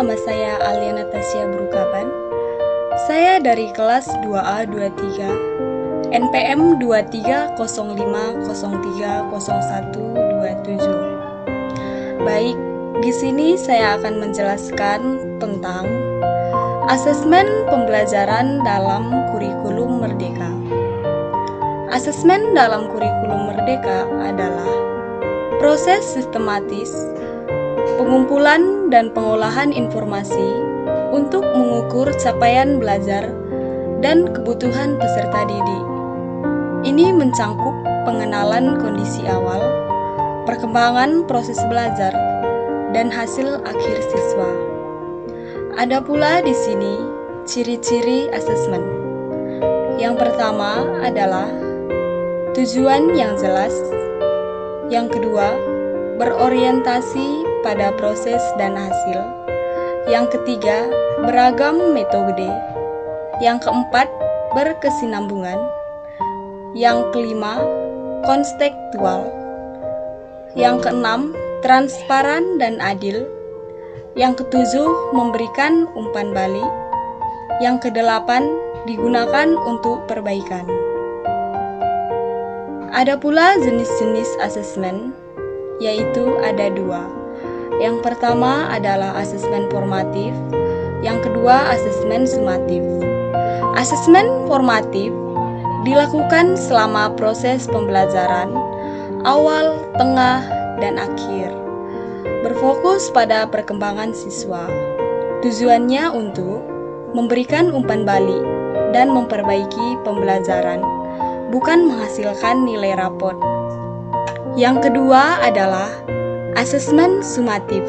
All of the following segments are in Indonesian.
nama saya Alia Natasha Brukaban. Saya dari kelas 2A 23, NPM 2305030127. Baik, di sini saya akan menjelaskan tentang asesmen pembelajaran dalam kurikulum merdeka. Asesmen dalam kurikulum merdeka adalah proses sistematis pengumpulan dan pengolahan informasi untuk mengukur capaian belajar dan kebutuhan peserta didik. Ini mencangkup pengenalan kondisi awal, perkembangan proses belajar, dan hasil akhir siswa. Ada pula di sini ciri-ciri asesmen. Yang pertama adalah tujuan yang jelas. Yang kedua, berorientasi pada proses dan hasil. Yang ketiga, beragam metode. Yang keempat, berkesinambungan. Yang kelima, kontekstual. Yang keenam, transparan dan adil. Yang ketujuh, memberikan umpan balik. Yang kedelapan, digunakan untuk perbaikan. Ada pula jenis-jenis asesmen, yaitu ada dua. Yang pertama adalah asesmen formatif, yang kedua asesmen sumatif. Asesmen formatif dilakukan selama proses pembelajaran, awal, tengah, dan akhir. Berfokus pada perkembangan siswa. Tujuannya untuk memberikan umpan balik dan memperbaiki pembelajaran, bukan menghasilkan nilai rapot. Yang kedua adalah asesmen sumatif.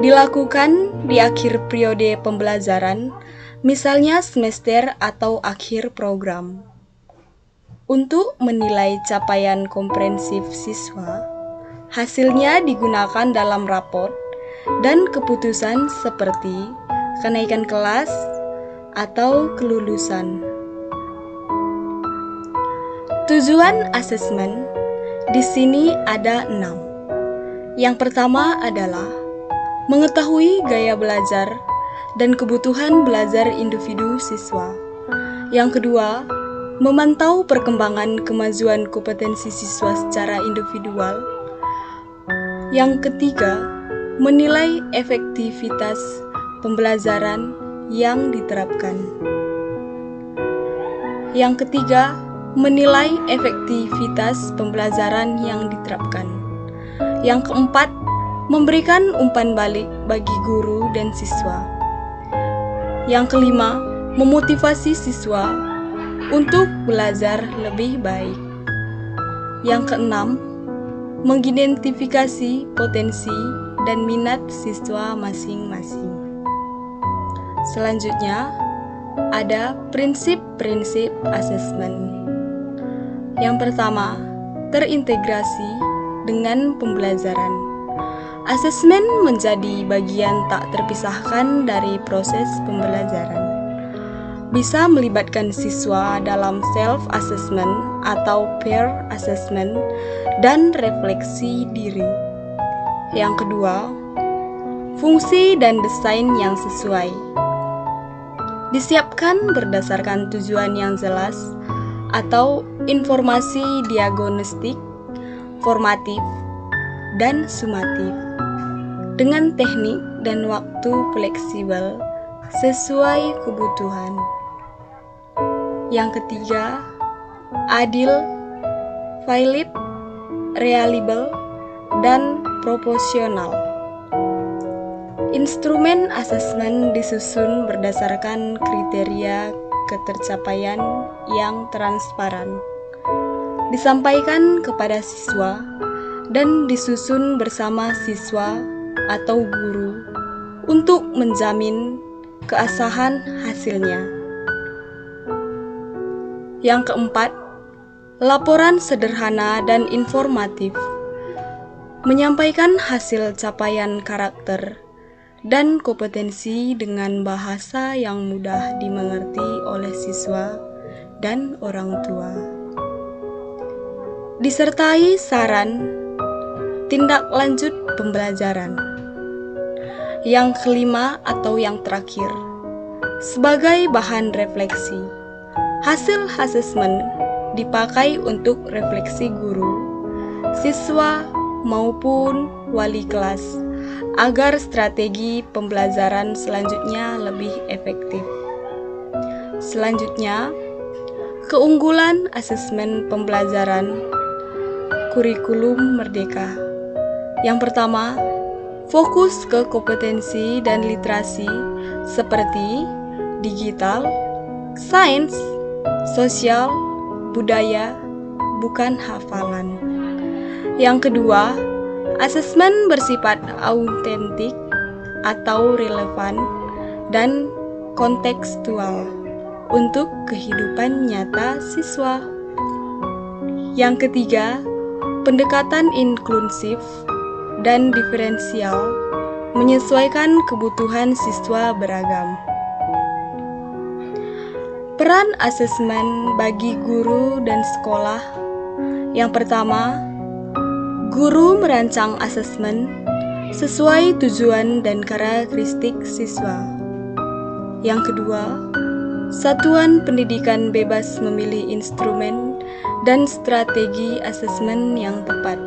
Dilakukan di akhir periode pembelajaran, misalnya semester atau akhir program. Untuk menilai capaian komprehensif siswa, hasilnya digunakan dalam raport dan keputusan seperti kenaikan kelas atau kelulusan. Tujuan asesmen di sini ada 6. Yang pertama adalah mengetahui gaya belajar dan kebutuhan belajar individu siswa. Yang kedua, memantau perkembangan kemajuan kompetensi siswa secara individual. Yang ketiga, menilai efektivitas pembelajaran yang diterapkan. Yang ketiga, menilai efektivitas pembelajaran yang diterapkan. Yang keempat, memberikan umpan balik bagi guru dan siswa. Yang kelima, memotivasi siswa untuk belajar lebih baik. Yang keenam, mengidentifikasi potensi dan minat siswa masing-masing. Selanjutnya, ada prinsip-prinsip asesmen. Yang pertama, terintegrasi dengan pembelajaran. Asesmen menjadi bagian tak terpisahkan dari proses pembelajaran. Bisa melibatkan siswa dalam self-assessment atau peer assessment dan refleksi diri. Yang kedua, fungsi dan desain yang sesuai. Disiapkan berdasarkan tujuan yang jelas atau informasi diagnostik, formatif, dan sumatif dengan teknik dan waktu fleksibel sesuai kebutuhan. Yang ketiga, adil, valid, reliable, dan proporsional. Instrumen asesmen disusun berdasarkan kriteria ketercapaian yang transparan, disampaikan kepada siswa, dan disusun bersama siswa atau guru untuk menjamin keabsahan hasilnya. Yang keempat, laporan sederhana dan informatif, menyampaikan hasil capaian karakter dan kompetensi dengan bahasa yang mudah dimengerti oleh siswa dan orang tua. Disertai saran tindak lanjut pembelajaran. Yang kelima atau yang terakhir, sebagai bahan refleksi. Hasil asesmen dipakai untuk refleksi guru, siswa, maupun wali kelas agar strategi pembelajaran selanjutnya lebih efektif. Selanjutnya, keunggulan asesmen pembelajaran kurikulum merdeka. Yang pertama, fokus ke kompetensi dan literasi seperti digital, sains, sosial, budaya, bukan hafalan. Yang kedua, asesmen bersifat autentik atau relevan dan kontekstual untuk kehidupan nyata siswa. Yang ketiga, pendekatan inklusif dan diferensial menyesuaikan kebutuhan siswa beragam. Peran asesmen bagi guru dan sekolah. Yang pertama, guru merancang asesmen sesuai tujuan dan karakteristik siswa. Yang kedua, satuan pendidikan bebas memilih instrumen dan strategi asesmen yang tepat.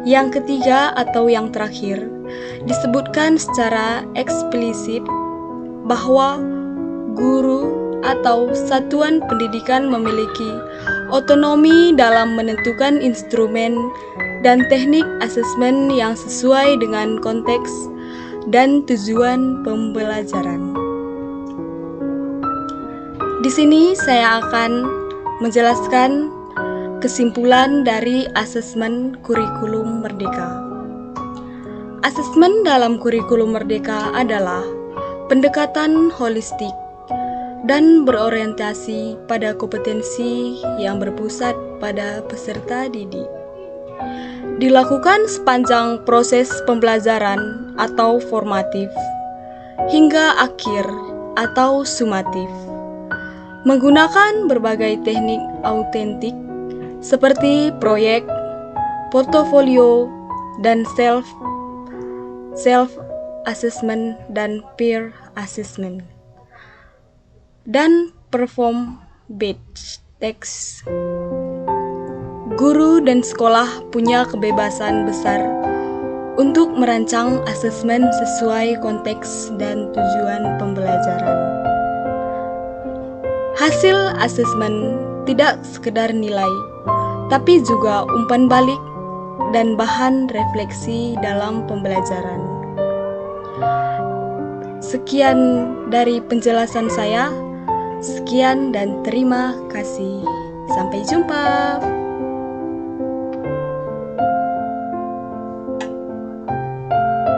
Yang ketiga atau yang terakhir, disebutkan secara eksplisit bahwa guru atau satuan pendidikan memiliki otonomi dalam menentukan instrumen dan teknik asesmen yang sesuai dengan konteks dan tujuan pembelajaran. Di sini saya akan menjelaskan kesimpulan dari asesmen kurikulum merdeka. Asesmen dalam kurikulum merdeka adalah pendekatan holistik dan berorientasi pada kompetensi yang berpusat pada peserta didik. Dilakukan sepanjang proses pembelajaran atau formatif hingga akhir atau sumatif, menggunakan berbagai teknik autentik seperti proyek, portofolio, dan self-assessment dan peer assessment, dan perform-based text. Guru dan sekolah punya kebebasan besar untuk merancang asesmen sesuai konteks dan tujuan pembelajaran. Hasil asesmen tidak sekedar nilai, tapi juga umpan balik dan bahan refleksi dalam pembelajaran. Sekian dari penjelasan saya. Sekian dan terima kasih. Sampai jumpa.